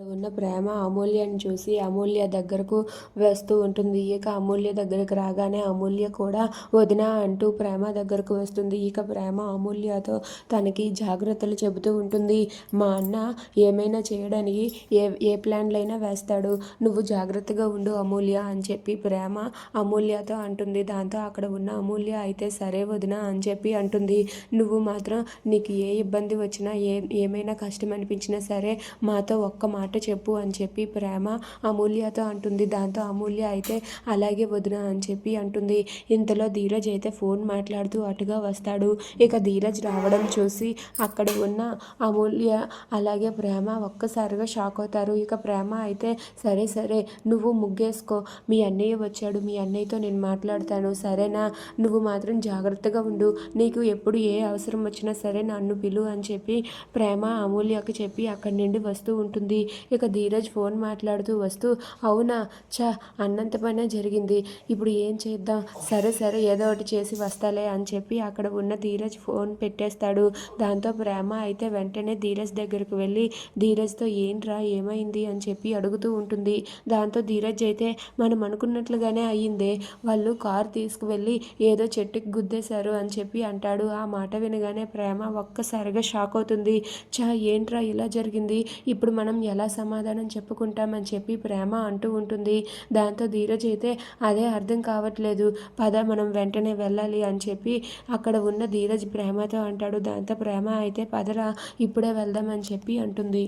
ఉన్న ప్రేమ అమూల్యని చూసి అమూల్య దగ్గరకు వస్తూ ఉంటుంది. ఇక అమూల్య దగ్గరకు రాగానే అమూల్య కూడా వదిన అంటూ ప్రేమ దగ్గరకు వస్తుంది. ఇక ప్రేమ అమూల్యతో తనకి జాగ్రత్తలు చెబుతూ ఉంటుంది. మా అన్న ఏమైనా చేయడానికి ఏ ప్లాన్లైనా వేస్తాడు, నువ్వు జాగ్రత్తగా ఉండు అమూల్య అని చెప్పి ప్రేమ అమూల్యతో అంటుంది. దాంతో అక్కడ ఉన్న అమూల్య అయితే సరే వదిన అని చెప్పి అంటుంది. నువ్వు మాత్రం నీకు ఏ ఇబ్బంది వచ్చినా ఏమైనా కష్టం అనిపించినా సరే మాతో ఒక్క మాట చెప్పు అని చెప్పి ప్రేమ అమూల్యతో అంటుంది. దాంతో అమూల్య అయితే అలాగే వదిన అని చెప్పి అంటుంది. ఇంతలో ధీరజ్ అయితే ఫోన్ మాట్లాడుతూ అటుగా వస్తాడు. ఇక ధీరజ్ రావడం చూసి అక్కడ ఉన్న అమూల్య అలాగే ప్రేమ ఒక్కసారిగా షాక్ అవుతారు. ఇక ప్రేమ అయితే సరే సరే నువ్వు ముగ్గేసుకో, మీ అన్నయ్య వచ్చాడు, మీ అన్నయ్యతో నేను మాట్లాడతాను సరేనా, నువ్వు మాత్రం జాగ్రత్తగా ఉండు, నీకు ఎప్పుడు ఏ అవసరం వచ్చినా సరే నన్ను పిలు అని చెప్పి ప్రేమ అమూల్యకు చెప్పి అక్కడి నుండి వస్తూ ఉంటుంది. ఇక ధీరజ్ ఫోన్ మాట్లాడుతూ వస్తూ అవునా అన్నంత పనే జరిగింది, ఇప్పుడు ఏం చేద్దాం, సరే సరే ఏదో ఒకటి చేసి వస్తాలే అని చెప్పి అక్కడ ఉన్న ధీరజ్ ఫోన్ పెట్టేస్తాడు. దాంతో ప్రేమ అయితే వెంటనే ధీరజ్ దగ్గరకు వెళ్ళి ధీరజ్తో ఏంట్రా ఏమైంది అని చెప్పి అడుగుతూ ఉంటుంది. దాంతో ధీరజ్ అయితే మనం అనుకున్నట్లుగానే అయ్యిందే, వాళ్ళు కారు తీసుకువెళ్ళి ఏదో చెట్టుకి గుద్దేశారు అని చెప్పి అంటాడు. ఆ మాట వినగానే ప్రేమ ఒక్కసారిగా షాక్ అవుతుంది. ఏంట్రా ఇలా జరిగింది, ఇప్పుడు మనం ఎలా సమాధానం చెప్పుకుంటామని చెప్పి ప్రేమ అంటూ ఉంటుంది. దాంతో ధీరజ్ అయితే అదే అర్థం కావట్లేదు, పద మనం వెంటనే వెళ్ళాలి అని చెప్పి అక్కడ ఉన్న ధీరజ్ ప్రేమతో అంటాడు. దాంతో ప్రేమ అయితే పదరా ఇప్పుడే వెళ్దామని చెప్పి అంటుంది.